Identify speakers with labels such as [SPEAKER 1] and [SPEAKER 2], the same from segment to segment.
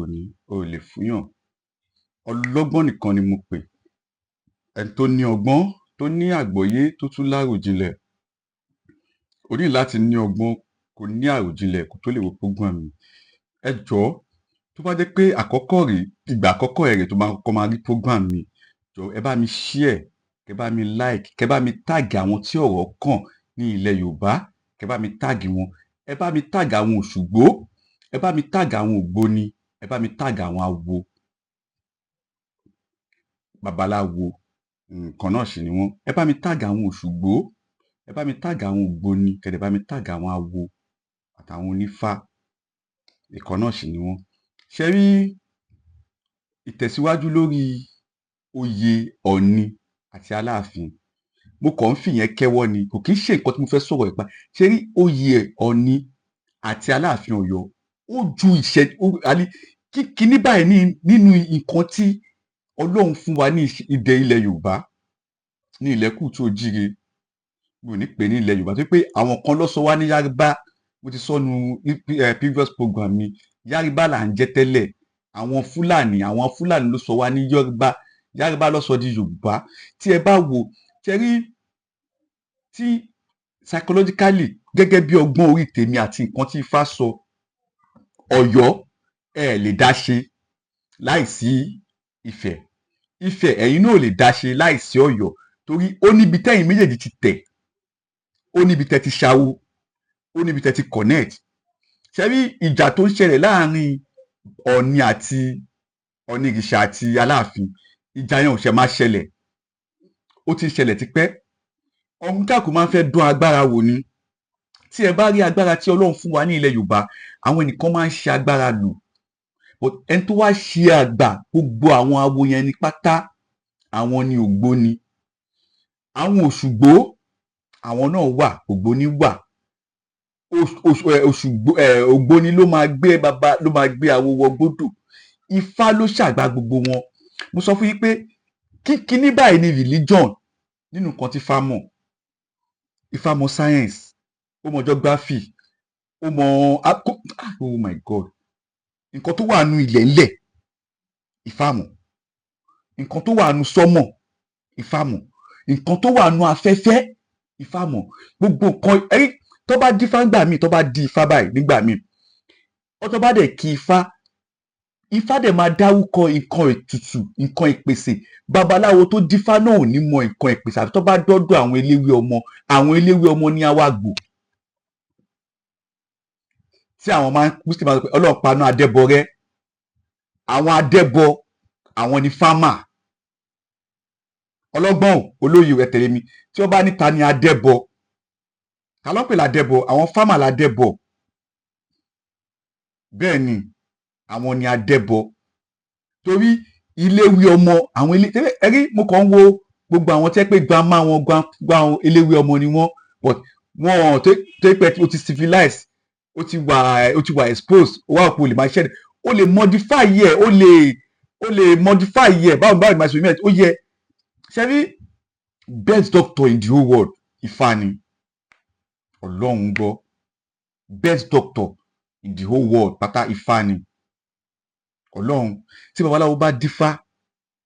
[SPEAKER 1] òní o ò lè fúyàn. Ọlọ́gbọ́n nìkan ni mo pè. Ẹni tó ní ọgbọ́n, tó ní àgbọ́yé, tó tún láròjinlẹ̀. O ní láti ní ọgbọ́n, kó ní àròjinlẹ̀ kó tó lè wo program mi. Ẹ jọ̀ọ́, tó bá jẹ́ pé ìgbà àkọ́kọ́ rẹ̀ tó máa kọ́kọ́ máa rí program mi, jọ̀ọ́ ẹ bá mi share, kẹ́ bá mi like, kẹ́ bá mi tag àwọn tí ọ̀rọ̀ kàn ní ilẹ̀ Yorùbá, kẹ́ bá mi tag wọn. Ẹ bá mi tag àwọn Òṣùgbó, ẹ bá mi tag àwọn Ògbóni, ẹ bá mi tag àwọn awo. Babaláwo, nǹkan náà sì ni wọ́n. Ẹ bá mi tag àwọn Òṣùgbó, ẹ bá mi tag àwọn Ògbóni, kẹ́ dẹ̀ bá mi tag àwọn awo àtàwọn onífá. Nǹkan náà sì ni wọ́n. Ṣé rí ìtẹ̀síwájú lórí oyè Ọ̀ọ̀ni àti Aláàfin? Mo kàn ń fìyẹn kẹ́wọ́ ni, kò kí ń ṣe nǹkan tí mo fẹ́ sọ̀rọ̀ nípa. Ṣé rí oyè Ọ̀ọ̀ni àti Aláàfin Ọ̀yọ́, ó ju kíní báyìí nínú nǹkan tí Ọlọ́run fún wa ní ìdẹ ilẹ̀ Yorùbá, ní ilẹ̀ Kútù Òjíire. Mi ò ní pè ní ilẹ̀ Yorùbá tó pé àwọn kan ló sọ wá ní Yárúbá. Mo ti sọnù previous program mi. Yárúbá là ń jẹ́ tẹ́lẹ̀. Àwọn Fúlàní ló sọ wá ní Yorùbá. Yárúbá ló sọ di Yorùbá. Tí ẹ bá wò, ṣé rí tí psychologically gẹ́gẹ́ bí ọgbọ́n orí tèmi àti nǹkan tí Ifá sọ, Ọ̀yọ́ ẹ lè dá ṣe láìsí Ifẹ̀. Ifẹ̀ ẹ̀yin náà ò lè dá ṣe láìsí Ọ̀yọ́, torí ó níbi tẹ́yin méjèèjì ti tẹ̀, ó níbi tẹ́ ti ṣawo, ó níbi tẹ́ ti connect. Ṣé rí ìjà tó ń ṣẹlẹ̀ láàrin Ọ̀ọ̀ni àti Ọ̀ọ̀nìrìṣà àti Aláàfin, ìjà yẹn ò ṣe máa ṣẹlẹ̀, ó ti ń ṣẹlẹ̀ tipẹ́. Ọ̀hún kàkú máa ń fẹ́ dán agbára wò ni. Tí ẹ bá rí agbára tí Ọlọ́run fún wa ní ilẹ̀ Yorùbá, àwọn ẹnìkan máa ń ṣe agbára lò. But ẹni tó wá ṣe àgbà gbogbo àwọn awo yẹn ní pátá, àwọn ni Ògbóni. Àwọn Òṣùgbó, àwọn náà wà, Ògbóni wà. Ògbóni ló máa gbé awo wọ gbódò. Ifá ló ṣàgbà gbogbo wọn. Mo sọ fún yín pé kíní báyìí ni religion nínú nǹkan tí Ifá mọ̀. Ifá mọ̀ science, ó mọ̀ geography, ó mọ̀ oh my God, nǹkan tó wà nù ilẹ̀ ńlẹ̀ Ifá mọ̀, nǹkan tó wà nù sọ́mọ̀ Ifá mọ̀, nǹkan tó wà nù afẹ́fẹ́ Ifá mọ̀. Gbogbo nǹkan tó bá dífá nígbà míì, tó bá di Ifá báyìí nígbà míì, tó bá dẹ̀ kí Ifá dẹ̀ máa dárúkọ nǹkan ètùtù, nǹkan ìpèsè. Babaláwo tó dífá náà ò ní mọ nǹkan ìpèsè àfi tó bá dọ́dọ̀ àwọn eléwé ọmọ. Àwọn eléwé ọmọ ní awàgbò tí àwọn máa ń pè Ọlọ́run paná adẹ́bọ rẹ́. Àwọn adẹ́bọ, àwọn ni fámà. Ọlọ́gbọ́n olóyè rẹ̀ tẹ̀lé mi. Tí wọ́n bá níta ni adẹ́bọ, ta ló ń pè ládẹ́bọ? Àwọn fámà ládẹ́bọ. Bẹ́ẹ̀ ni, àwọn ni adẹ́bọ. Torí iléwé ọmọ, àwọn ẹ̀rí mo kàn ń wo gbogbo àwọn tẹ́ pé grandma wọn gba eléwé ọmọ ni wọ́n, but wọ́n tó pẹ́ ó ti civilize, ó ti wà exposed, ó wà pé o lè máa ṣẹ́ni, o lè modify yẹ, o lè modify yẹ, báwo ni máa ṣe ó yẹ. Ṣé rí best doctor in the whole world Ifá ni. Ọlọ́run gbọ́, best doctor in the whole world pátá Ifá ni. Ọlọ́run, tí babaláwo bá dífá,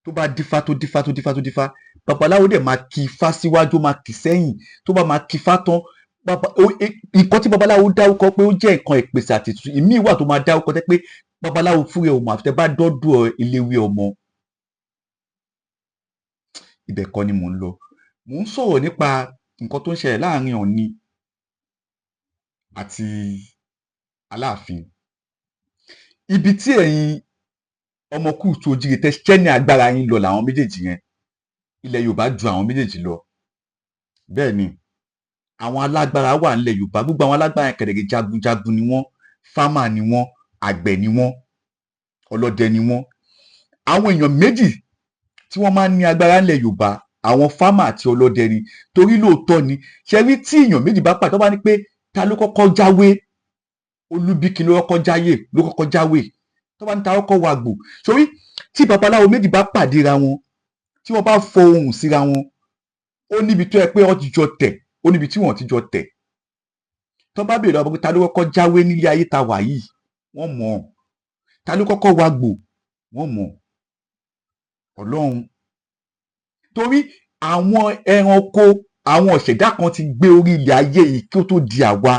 [SPEAKER 1] tó dífá, babaláwo dẹ̀ máa kí Ifá síwájú, máa kí sẹ́yìn. Tó bá máa kí Ifá tán, nǹkan tí babaláwo dárúkọ pé ó jẹ́ nǹkan ìpèsè àti ètùtù, ìmíì wà tó máa dárúkọ tẹ́ pé babaláwo fúnra ẹ̀ ò mọ̀ àfi tẹ́ bá dọ́dọ̀ eléwé ọmọ. Ibẹ̀ kọ́ ni mò ń lọ. Mò ń sọ̀rọ̀ nípa nǹkan tó ń ṣẹlẹ̀ láàrin Ọ̀ọ̀ni àti Aláàfin. Ibi tí ẹ̀yin ọmọ Kútù Òjíire tẹ́ ṣẹ́ ní agbára yín lọ làwọn méjèèjì yẹn. Ilẹ̀ Yorùbá ju àwọn méjèèjì lọ. Bẹ́ẹ̀ ni, àwọn alágbára wà nílẹ̀ Yorùbá. Gbogbo àwọn alágbára yẹn kẹ̀dẹ̀gẹ̀ jagunjagun ni wọ́n, fámà ni wọ́n, àgbẹ̀ ni wọ́n, ọlọ́dẹ ni wọ́n. Àwọn èèyàn méjì tí wọ́n máa ń ní agbára nílẹ̀ Yorùbá, àwọn fámà àti ọlọ́dẹ ni. Torí lóòótọ́ ni, ṣe rí tí èèyàn méjì bá pàdé, tó bá ní pé ta ló kọ́kọ́ jáwé, Olúbíkin ló kọ́kọ́ jáwé, tó bá ní ta kọ́kọ́ wàgbò. Torí tí babaláwo méjì bá pàdé ra wọn, tí wọ́n bá fọ ohùn síra wọn, ó níbi tó yẹ pé wọ́n ti jọ tẹ̀, ó níbi tí wọ́n ti jọ tẹ̀. Tó bá béèrè lọ́wọ́ pé ta ló kọ́kọ́ jáwé nílé ayé ta wà yìí, wọ́n mọ̀ ọ́n. ta ló kọ́kọ́ wa gbò wọ́n mọ̀ Ọlọ́run, torí àwọn ẹranko àwọn ọ̀ṣẹ̀dá kan ti gbé orí ilẹ̀ ayé yìí kí ó tó di àwa,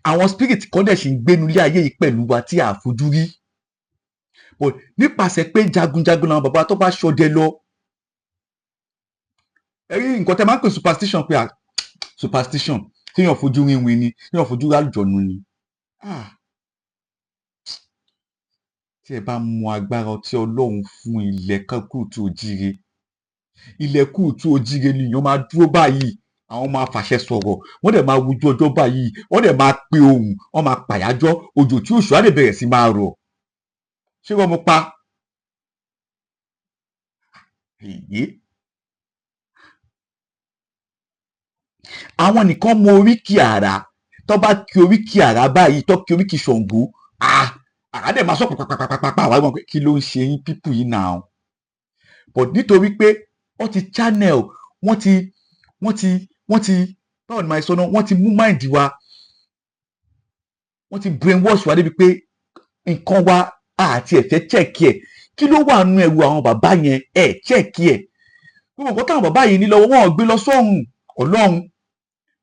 [SPEAKER 1] àwọn spirit kan dẹ̀ sì ń gbénu ilé ayé yìí pẹ̀lú wa tí a fojú rí, but nípasẹ̀ pé jagunjagun làwọn bàbá tó bá ṣọdẹ lọ, ẹ rí nǹkan tẹ́ máa ń pè superstition pé superstition téèyàn fojú rí win ni téèyàn fojú rí àlùjọ̀nnú ni. Tí ẹ bá mọ agbára tí Ọlọ́run fún ilẹ̀ Kúùtù Òjíire, ilẹ̀ Kúùtù Òjíire nìyẹn máa dúró báyìí, àwọn máa fàṣẹ sọ̀rọ̀, wọ́n dẹ̀ máa wojú ọjọ́ báyìí, wọ́n dẹ̀ máa pe ohùn, wọ́n máa pàyájọ́, òjò tí oṣù á lè bẹ̀rẹ̀ sí máa rọ̀. Ṣé wọ́n mo pa? Èyí. Àwọn nìkan mọ oríkì àrá, tó bá kí oríkì àrá báyìí, tó kí oríkì Ṣàngó, àrá dẹ̀ máa sọ pàpàpàpàpà àwọn ẹ̀gbọ́n pé kí ló ń ṣe yín pípù yìí náà? But nítorí pé wọ́n ti channel, wọ́n ti báwo ni màá sọ náà, wọ́n ti mú mind wa, wọ́n ti brainwash wa débi pé nǹkan wa àti ẹ̀fẹ́ check ẹ̀. Kí ló wà nínú ẹrù àwọn bàbá yẹn? Check ẹ̀. Gbogbo nǹkan táwọn bàbá yìí ní lọ́wọ́ wọn ò gbé lọ sọ́run Ọlọ́run.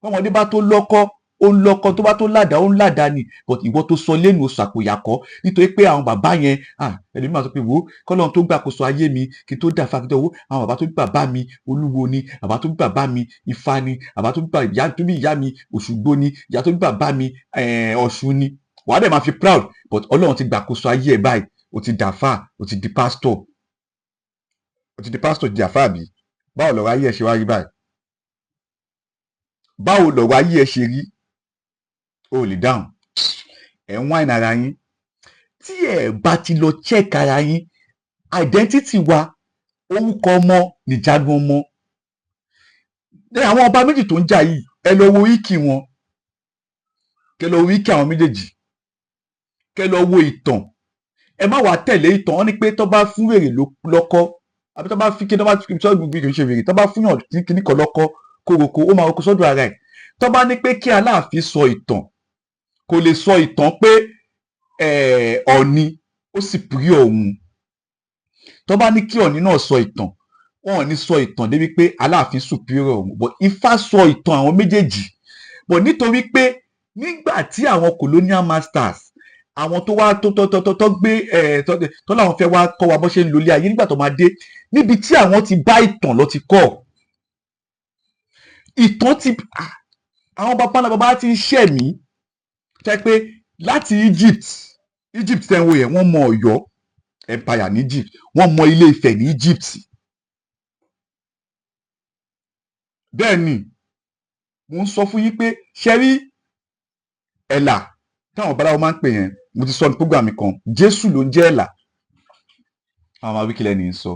[SPEAKER 1] Bọ́mọdé bá tó lọ́kọ́ ó ń lọ́kọ́, tó bá tó ládàá ó ń ládàá ni, but ìwọ tó sọ lẹ́nu oṣù àpòyàkọ́ nítorí pé àwọn bàbá yẹn ẹlòmíì máa sọ pé wò ó kọ́lọ́run tó gbàkóso ayé mi kí n tó dà fagídọ́ owó, àwọn bàbá tó bí bàbá mi Olúwo ni, bàbá tó bí bàbá mi Ifá ni, bàbá tó bí ìyá tó bí ìyá mi Òṣùgbó ni, ìyá tó bí bàbá mi Ọ̀ṣun ni. Wàá dẹ̀ máa fi proud, but Ọlọ́run ti gbàkóso ayé ẹ̀ báyìí, o ti dàfà, o ti di pastor, ti di àfáà bí? Báwo lọ̀rọ̀ ayé ẹ̀ ṣe wá rí báyìí? Báwo lọ̀rọ̀ ayé ẹ̀ ṣe rí? O lè dáhùn. Ẹ̀ ń wáìnì ara yín. Tí ẹ̀ bá ti lọ check ara yín, identity wa, orúkọ ọmọ nìjánu ọmọ. Àwọn ọba méjì tó ń jà yìí, ẹ lọ wo wíkì wọn, kẹ lọ wo wíkì àwọn méjèèjì, kẹ lọ wo ìtàn. Ẹ má wàá tẹ̀lé ìtàn. Wọ́n ní pé tó bá fún wèrè lọ́kọ́, àbí tó bá fi kí tó bá fi sọ́dún bí kì í ṣe wèrè, tó bá fún yàn kíní kan lọ́kọ́ kóroko, ó máa roko sọ́dún ara ẹ̀. Tó bá ní pé kí Aláàfin sọ ìtàn, kò lè sọ ìtàn pé Ọ̀ọ̀ni ó sì pírí òun. Tó bá ní kí Ọ̀ọ̀ni náà sọ ìtàn, wọn ò ní sọ ìtàn débi pé Aláàfin superior òun, but Ifá sọ ìtàn àwọn méjèèjì. But nítorí pé nígbà tí àwọn colonial masters, àwọn tó wá tó gbé tó láwọn fẹ́ wá kọ́ wa bó ṣe ń lo ilé ayé, nígbà tó máa dé níbi tí àwọn ti bá ìtàn lọ ti kọ́ ìtàn ti àwọn bàbá ti ń ṣẹ̀mí jẹ́ pé láti Egypt tẹ́ ń wo yẹn, wọ́n mọ Ọ̀yọ́ empire ní Egypt, wọ́n mọ Ilé Ifẹ̀ ní Egypt. Bẹ́ẹ̀ ni mo ń sọ fún yín pé ṣe rí ẹ̀là táwọn babaláwo máa ń pè yẹn, mo ti sọ ní program kan, Jésù ló ń jẹ́ ẹ̀là. Àwọn máa wí kílẹ̀ ní sọ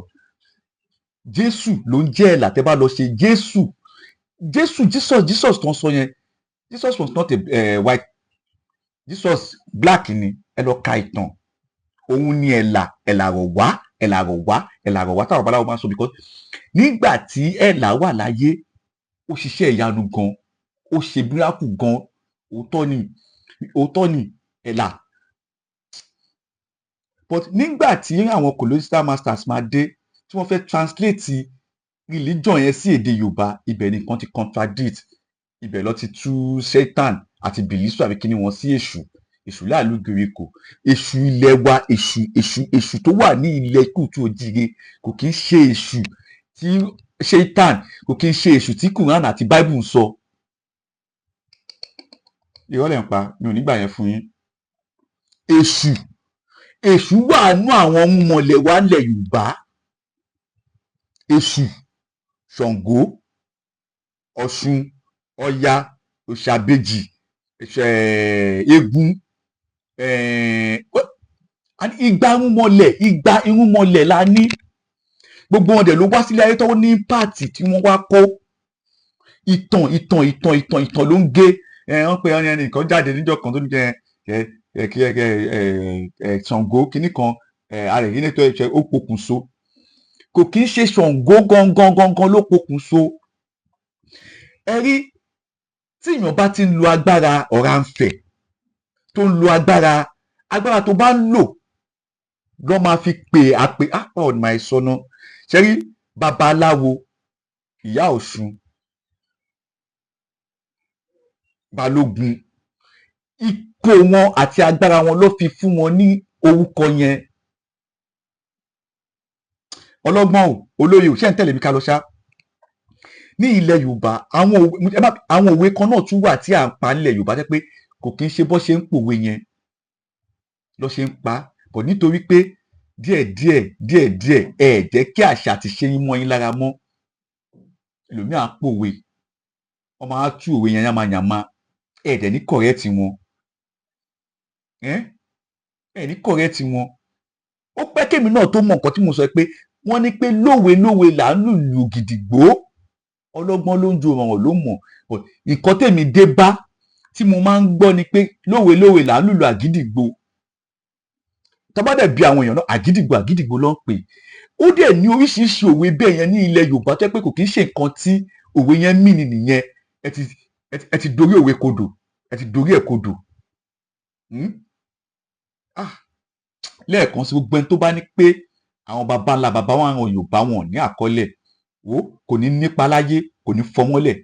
[SPEAKER 1] Jésù ló ń jẹ́ ẹ̀là. Tẹ́ bá lọ ṣe Jesus tó ń sọ yẹn, Jesus was not a white, Jesus black ni. Ẹ lọ ka ìtàn, òun ni ẹ̀là rọ̀ wá táwọn babaláwo máa ń sọ, because nígbà tí ẹ̀là wà láyé ó ṣiṣẹ́ ìyanu gan, ó ṣe miracle gan, òótọ́ ni ẹ̀là. But nígbà tí àwọn colonial masters máa dé, tí wọ́n fẹ́ translate religion yẹn sí èdè Yorùbá, ibẹ̀ nìkan ti contradict, ibẹ̀ lọ ti tú Satan àti Bìlísù àbí kíní wọn sí èṣù láàlú gíríkò. Èṣù ilẹ̀ wa, èṣù tó wà ní ilẹ̀ Kúùtù Òjíire kò kí ń ṣe èṣù tí Satan, kò kí ń ṣe èṣù tí Quran àti Bible ń sọ. Ìrọ̀lẹ́ ń pa, mi ò ní gbà yẹn fún yín. Èṣù wà nú àwọn ọmọlẹ̀ wa ńlẹ̀ Yorùbá. Èṣù, Ṣàngó, Ọ̀ṣun, Ọya, òṣàbèjì, Eégún, igba irúnmọlẹ̀ la ní. Gbogbo wọn dẹ̀ ló wá sílé ayé tó ní pààtì tí wọ́n wá kó ìtàn ló ń gé. Wọ́n pe ẹni nǹkan jáde níjọ́ kan tó ní Ṣàngó kínní kan ààrẹ yìí nítorí ẹ̀ṣẹ̀ ó pokùnso. Kò kí ń ṣe Ṣàngó gangan ló pokùnso. Ẹ rí, tí èèyàn bá ti ń lo agbára Ọ̀rànfẹ̀ tó ń lo agbára agbára tó bá ń lò lọ́ máa fi pè àpè ọ̀nà ìsọnà ṣe rí babaláwo ìyá ọ̀ṣun balógun ipò wọn àti agbára wọn ló fi fún wọn ní orúkọ yẹn ọlọ́gbọ́n o olóye ò ṣe ń tẹ̀lé mi ká lọ ṣá ní ilẹ̀ yorùbá àwọn òwe kan náà tún wà tí à ń pa nílẹ̀ yorùbá jẹ́ pé kò kí ń ṣe bọ́ ṣe ń pòwe yẹn lọ́ ṣe ń pa bọ̀ nítorí pé díẹ̀díẹ̀ ẹ jẹ́ kí àṣà àti ṣe yín mọ́ yín lára mọ́ ẹlòmíà ń pòwe wọ́n máa tú òwe yẹn yamayama ẹ dẹ̀ ní kọ̀rẹ́ẹ̀tì wọn ẹ ní kọ̀rẹ́ẹ̀tì wọn ó pẹ́ kémi náà tó mọ nǹkan tí mo sọ pé wọ́n ní pé lówe là ń lùlù gidigbo ọlọ́gbọ́n ló ń ju ọ̀ràn ló mọ̀ nǹkan tèmi dé bá tí mo máa ń gbọ́ ni pé lówe là ń lùlù àgídìgbo tábàdẹ̀ bí àwọn èèyàn náà àgídìgbo ló ń pè ó dẹ̀ ní oríṣiríṣi òwe bẹ́ẹ̀ yẹn ní ilẹ̀ yorùbá tó yẹ pé kò kí ń ṣe nǹkan tí òwe yẹn mì nìyẹn ẹ ti dorí òwe kodò ẹ ti dorí ẹ̀ kodò lẹ́ẹ̀kan sí gbogbo ẹni tó bá ní pé àwọn baba ńlá baba wọn àwọn yorùbá wọn ní àkọọ́lẹ̀ kò ní nípa láyé kò ní fọmọ́lẹ̀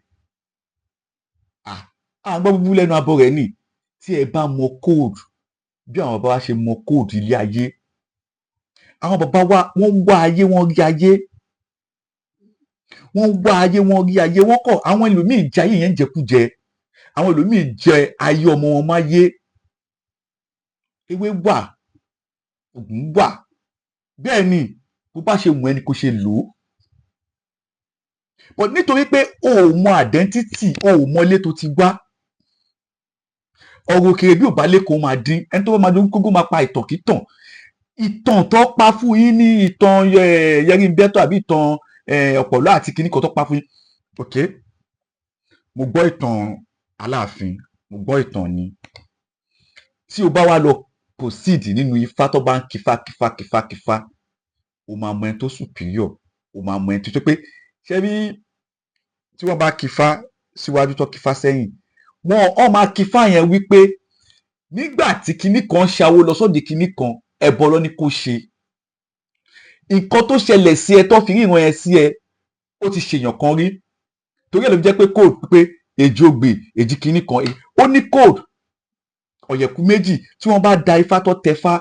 [SPEAKER 1] gbọ́ búbú lẹ́nu abọ́ rẹ̀ nì tí ẹ bá mọ kóòdù bí àwọn baba wa ṣe mọ kóòdù ilé ayé àwọn baba wa wọ́n wá ayé wọ́n rí ayé wọ́n rí ayé wọ́n kọ̀ àwọn ẹlòmíì jẹ ayé yẹn jẹkújẹ àwọn ẹlòmíì jẹ ayé ọmọ wọn máyé ewé wà ògùn wà bẹ́ẹ̀ ni bó bá ṣe wù ẹni kó ṣe lò ó but nítorí pé o ò mọ identity o ò mọ ilé tó ti wá ọ̀rọ̀ òkèèrè bí ò bá lẹ́kọ̀ọ́ máa dín ẹni tó bá máa dún kókó máa pa ìtàn ìtàn tó pa fún yín ní ìtàn Yẹrí-Mbẹ́tọ̀ àbí ìtàn Ọ̀pọ̀lọ́ àti kinní kan tó pa fún yín ok mo gbọ́ ìtàn Aláàfin mo gbọ́ ìtàn ni tí o bá wá lọ proceed nínú ifá tó bá ń kífá o máa mọ ẹni tó superior o máa mọ ẹni tó pé ṣé bí tí wọ́n bá kífá síwájú tó kífá sẹ́yìn wọ́n máa kífá yẹn wípé nígbà tí kinní kan ṣàwo lọ sóde kinní kan ẹbọ lọ ní kó ṣe nǹkan tó ṣẹlẹ̀ sí ẹ tó fi ríran yẹn sí ẹ ó ti ṣèyàn kan rí torí ẹ̀ ló jẹ́ pé code pé èjì ògbè èjì kinní kan ó ní code ọ̀yẹ̀kú méjì tí wọ́n bá da ifá tó tẹfá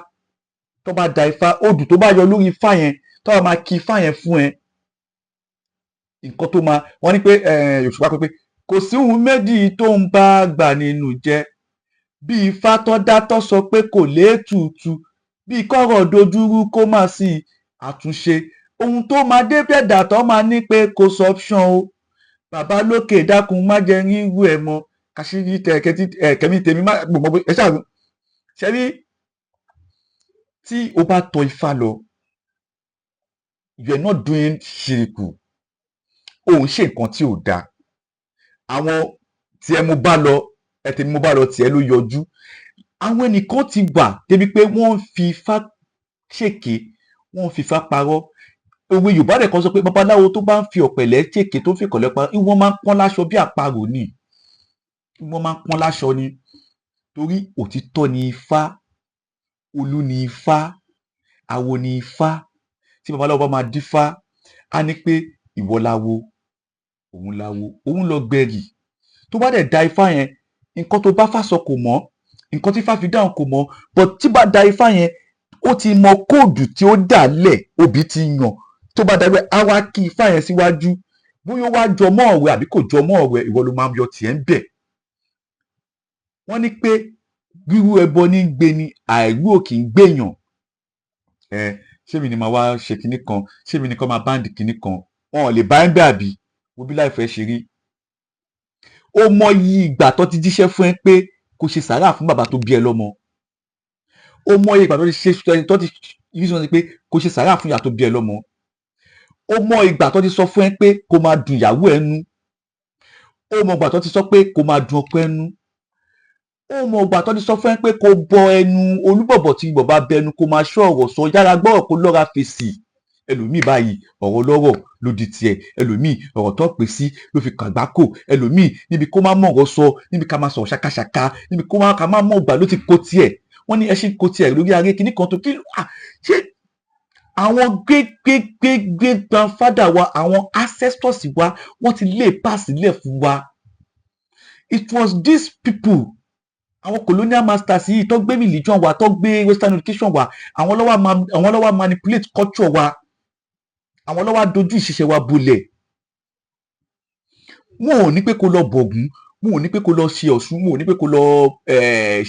[SPEAKER 1] tó bá da ifá odù tó bá yọ lórí ifá yẹn tó bá máa kí ifá yẹn fún ẹ nǹkan tó máa wọ́n ní pé Yorùbá pé kò sí ohun méjì tó ń bá gbà nínú jẹ́ bí ifá tó dá tó sọ pé kò léètùtù bí kọ́rọ̀ dojúrú kó má sí àtúnṣe ohun tó máa dé bẹ̀dà tó máa ní pé kò sọ option o bàbá lókè dákun má jẹ́ ríru ẹ̀ mọ́ kàṣírí kẹ́mi tèmi má gbọ̀mọ́ ẹ ṣáà ṣe rí tí o bá tọ ifá lọ you are not doing ṣìrìkù òun ṣe nǹkan tí ò dáa àwọn tiẹ̀ mo bá lọ ẹtẹ̀ mo bá lọ tiẹ̀ ló yọjú àwọn ẹnìkan ti wà débi pé wọ́n ń fi ifá ṣèké wọ́n ń fi ifá parọ́ òwe Yorùbá rẹ̀ kan sọ pé babaláwo tó bá ń fi ọ̀pẹ̀lẹ̀ ṣèké tó ń fi ìkọ̀lẹ̀ parọ́ ìwọ́n máa ń pọ́n láṣọ bí àparò ni wọ́n máa ń pọ́n láṣọ ni torí òtítọ́ ni ifá olú ni ifá awo ni ifá tí babaláwo bá máa dífá á ní pé ìwọ láwo òun lọ gbẹ̀rì tó bá dẹ̀ da ifá yẹn nǹkan tó bá fà sọ kò mọ̀ nǹkan tí ifá fi dáhùn kò mọ̀ but tí bá da ifá yẹn ó ti mọ kóòdù tí ó dà lẹ̀ òbí ti yàn tó bá dàgbé á wá kí ifá yẹn síwájú bóyá ó wá jọmọ́ ọ̀rẹ́ àbí kò jọmọ́ ọ̀rẹ́ ìwọ ló máa yọ tiẹ̀ ń bẹ̀ wọ́n ní pé rírú ẹbọ ní gbé ni àìrú ò kì í gbèyàn ṣé mi ni màá wá ṣe kinní kan ṣé mi ni kọ́ máa báǹdì kinní kan wọn ò lè bá ń bẹ̀ àbí wo bí láìfẹ́ ṣe rí ó mọ iye ìgbà tó ti jíṣẹ́ fún ẹ pé kò ṣe sàárà fún bàbá tó bí ẹ lọ́mọ ó mọ iye ìgbà tó ti yí sọ pé kò ṣe sàárà fún ìyá tó bí ẹ lọ́mọ ó mọ ìgbà tó ti sọ fún ẹ pé kò máa dùn ìyàwó ẹ nú ó mọ ìgbà tó ti sọ pé kò máa dùn ọkọ ẹ nú ó mọ ìgbà tó ti sọ fún ẹ pé kò bọ ẹnu olúbọ̀bọ̀ tí bàbá bẹnu kò máa ṣọ́ ọ̀rọ̀ sọ yára gbọ́rọ̀ kó lọ́ra fèsì ẹlòmíì báyìí ọ̀rọ̀ lọ́rọ̀ ló di tiẹ̀ ẹlòmíì ọ̀rọ̀ tó pè sí ló fi kàgbákò ẹlòmíì níbi kó má mọ̀ ọ̀rọ̀ sọ níbi ká má sọ̀rọ̀ ṣàkàṣàkà níbi ká má mọ̀ ọ̀gbà ló ti kó tiẹ̀ wọ́n ní ẹṣin kò tiẹ̀ lórí aré kíní kan tó kí ṣé àwọn gbégbégbégbé grandfather wa àwọn ancestors wa wọ́n ti lè pass sílẹ̀ fún wa. It was these people àwọn colonial masters yìí tó gbé religion wa tó gbé western education wa àwọn ló wá manipulate culture wa àwọn ló wá dojú ìṣiṣẹ́ wa bolẹ̀. Wọn ò ní pé kó lọ bọ̀gún, wọn ò ní pé kó lọ ṣe ọ̀ṣun, wọn ò ní pé kó lọ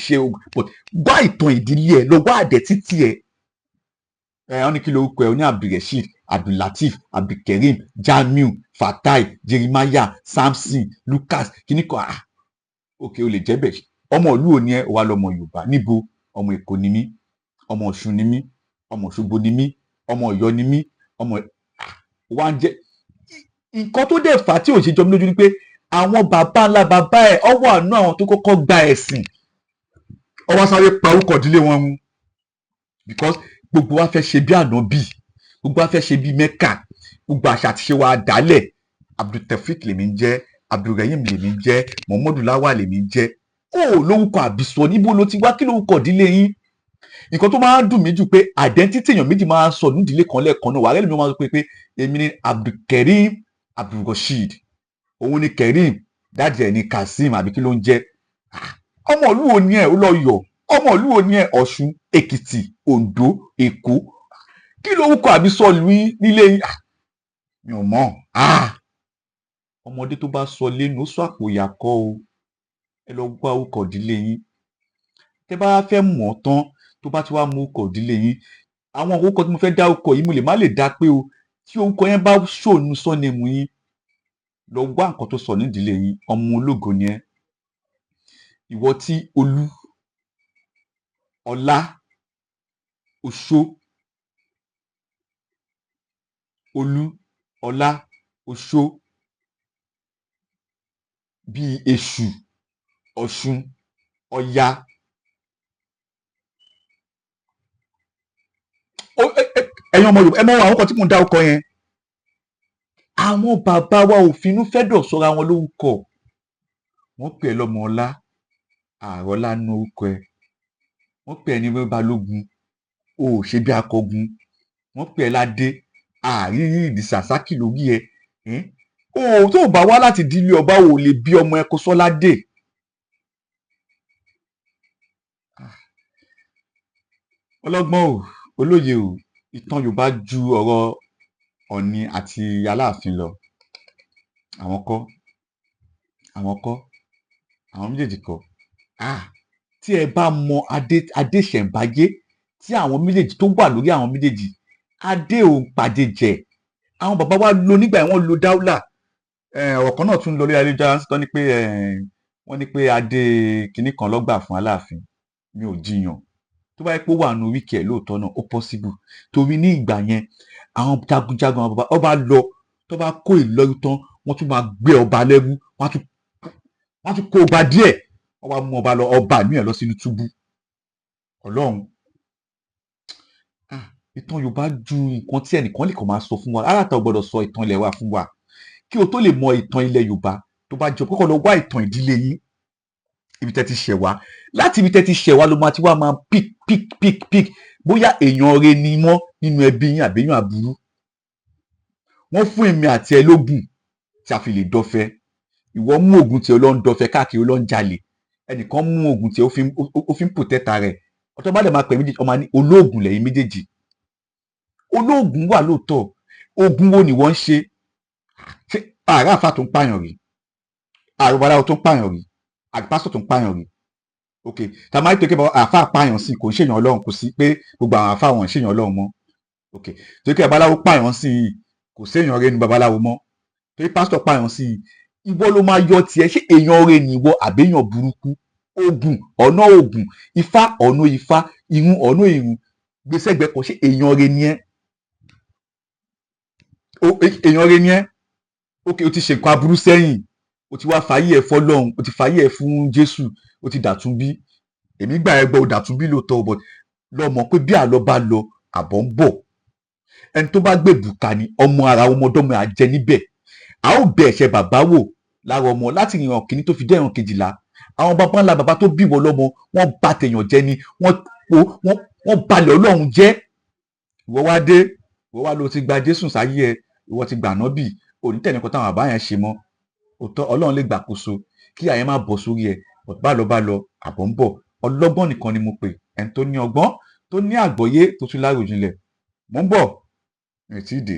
[SPEAKER 1] ṣe but wá ìtàn ìdílé ẹ̀ lọ wá àdẹ̀ títí ẹ̀. Wọ́n ní kí lorúkọ ẹ̀ ó ní Abdulrasheed, Abdullateef, Abdulkareem, Jamiu, Fatai, Jeremiah, Samson, Lucas kìnnìkan òkè o lè jẹ́ bẹ́ẹ̀. Ọmọ ìlú òní ẹ̀ wà lọ́mọ Yorùbá níbo? Ọmọ Èkó ni mí, ọmọ Ọ̀ṣun ni mí, ọmọ Òṣogbo ni mí, ọmọ Ọ̀yọ́ ni mí, ọmọ wa ń jẹ́ nǹkan tó dẹ̀ fà á tí ò ṣe jọ mí lójú ni pé àwọn bàbá ńlá bàbá ẹ̀ ọwọ́ àánú àwọn tó kọ́kọ́ gba ẹ̀sìn ọwọ́ sáré pa orúkọ ìdílé wọn mu because gbogbo wa fẹ́ ṣe bí ànábì, gbogbo wa fẹ́ ṣe bí Mẹ́kà, gbogbo àṣà àti ṣe wa dálẹ̀. Abdultaofeek lèmi ń jẹ́, Abdulrahim lèmi ń jẹ́, Muhammadu Lawal lèmi ń jẹ́. Ó lórúkọ àbísọ níbo ló ti wá, kí lórúkọ ìdílé yín? Nǹkan tó máa ń dùn mí jù pé identity èèyàn méjì máa ń sọ nídìílé kan lẹ́ẹ̀kan náà wàá rẹ́ lómi máa ń sọ pé èmi ni Abdulkareem Abdulrasheed, òun ni Kareem, dáàdì ẹ̀ ni Kazeem àbí kí ló ń jẹ́. Ọmọ ìlú wo ni ẹ̀ ó lọ yọ? Ọmọ ìlú wo ni ẹ̀? Ọ̀ṣun, Èkìtì, Oǹdó, Èkó, kí lórúkọ àbísọ nílé yín? Mi ò mọ̀. Ọmọdé tó bá sọ lẹ́nu ó sọ àpò ìyàkọ́ o. Ẹ lọ wá orúkọ ìdílé yín. Tẹ́ bá fẹ́ mọ̀ ọ́ tán tó bá ti wá mú orúkọ ìdílé yín, àwọn orúkọ tí mo fẹ́ dá orúkọ yìí mo lè má lè dá pé o tí orúkọ yẹn bá ṣònu sọ́nẹ̀mù yín lọ wá nǹkan tó sọ nídìílé yín. Ọmọ ológo ni ẹ́. Ìwọ tí Olú, Ọlá, Oṣó, Olú, Ọlá, Oṣó, bíi Èṣù, Ọ̀ṣun, Ọya. Ẹ̀yin ọmọ Yorùbá ẹ mọ̀ àwọn kan tí mò ń dá orúkọ yẹn. Àwọn bàbá wa ò finú fẹ́dọ̀ sọra wọn lórúkọ. Wọ́n pè ẹ́ lọ́mọ Ọlá, Àrọ́lá nú orúkọ ẹ̀. Wọ́n pè ẹ́ ní Balógun, o ò ṣe bí akọgun. Wọ́n pè ẹ́ Ládé, àrírí ìdìsàsákì lórí ẹ̀. Tó o bá wá láti ìdílé ọba o lè bí ọmọ ẹ kó sọ Ládé. Ọlọ́gbọ́n o, olóye o, ìtàn Yorùbá ju ọ̀rọ̀ Ọ̀ọ̀ni àti Aláàfin lọ. Àwọn kọ́, àwọn méjèèjì kọ́. Tí ẹ bá mọ adéṣẹ̀ǹbáyé tí àwọn méjèèjì tó wà lórí àwọn méjèèjì, adé ò ń pàdé jẹ. Àwọn bàbá wa lo nígbà yẹn wọ́n lo dáúlà. Ọ̀rọ̀ kan náà tún lọ lórí ayélujára tó ní pé wọ́n ní pé adé kinní kan lọ́gbà fún Aláàfin. Mi ò jiyàn. Tó bá yẹ pé ó wà nù wíkì ẹ̀ lóòótọ́ náà ó possible. Torí ní ìgbà yẹn àwọn jagunjagun àwọn bàbá ọba lọ tó bá kó ìlọrí tán wọ́n tún máa gbé ọba lẹ́rú, wọ́n á tún kó ọba díẹ̀, wọ́n wá mú ọba lọ ọba ìlú yẹn lọ sínú túbú. Ọlọ́run, ìtàn Yorùbá ju nǹkan tí ẹnìkan lè kàn máa sọ fún wa. Aláta ò gbọdọ̀ sọ ìtàn ilẹ̀ wa fún wa. Kí o tó lè mọ ìtàn ilẹ̀ Yorùbá tó bá jọ kọ́kọ́ lọ wá ìtàn ìdílé yín, ibi tẹ́ ti ṣẹ̀ wá. Láti ibi tẹ́ ti ṣẹ̀ wá ló máa ti wá máa pick bóyá èèyàn rẹ ni mọ́ nínú ẹbí yín àbẹ́yàn àbúrú. Wọ́n fún èmi àti ẹ lógún tí a fi lè dọ́fẹ́. Ìwọ mú ògùn tí ó lọ ń dọ́fẹ́ káàkiri ó lọ ń jalè. Ẹnìkan mú ògùn tí ó fi ń pòtẹ́ta rẹ̀. Ọ̀tọ̀ bá lè máa pè méjèèjì ọmọ ní olóògùn lẹ́yìn méjèèjì. Olóògùn wà lóòótọ́. Ògùn wo ni wọ́n ń ṣe? Ṣé ààrẹ àfa tó ń pààyàn rí? Ààrẹ babaláwo tó ń pààyàn rí? Àgbàsọ̀ tó ń pààyàn rí? Ok, tá a máa ń pè é pé àfa pààyàn sí kò ń ṣèyàn Ọlọ́run, kò sí pé gbogbo àwọn àfa wọn ń ṣèyàn Ọlọ́run mọ́. Ok, torí pé babaláwo pààyàn sí i kò séèyàn rẹ nu babaláwo mọ́. Torí pásítọ̀ pààyàn sí i ìwọ ló máa yọ tiẹ̀. Ṣé èèyàn rẹ ni ìwọ àbẹ́yàn burúkú? Ògùn ọ̀nà ògùn, ifá ọ̀nà ifá, irun ọ̀nà irun, gbèsè ẹgbẹ́ kan. Ṣé èèyàn rẹ ni ẹ́? Èèyàn rẹ ni ẹ́? Ok, o ti ṣe nǹkan aburú sẹ́yìn, o ti wá fàyè ẹ̀ fọ́lọ́run, o ti fàyè ẹ̀ fún Jésù, o ti dàtúnbí. Èmi gbà ẹ gbọ́ o dàtúnbí lóòótọ́, but lọ mọ̀ pé bí àlọ́ bá lọ àbọ̀ ń bọ̀. Ẹni tó bá gbé bùkà ni ọmọ ara ọmọdọ́mọ àjẹ níbẹ̀. A ó bẹ ẹ̀ṣẹ̀ bàbá wò lára ọmọ láti ìran kìíní tó fi dé ìran kejìlá. àwọn baba ńlá baba tó bí wọ́n lọ́mọ wọ́n bà tèèyàn jẹ́ ni wọ́n balẹ̀ Ọlọ́run jẹ́. Ìwọ wá dé, ìwọ wá lọ ti gba Jésù sáyé ẹ, ìwọ ti gbà ànábì, òní tẹ̀lé nǹkan táwọn bàbá yẹn ṣe mọ́. Òótọ́ Ọlọ́run lè gbàkóso kí àyè má bọ̀ sórí ẹ, bá lọ àbọ̀ ń bọ̀. Ọlọ́gbọ́n nìkan ni mo pè, ẹni tó ní ọgbọ́n, tó ní àgbọ́yé, tó tún láròjinlẹ̀. Mo ń bọ̀, mi ò tí ì dé.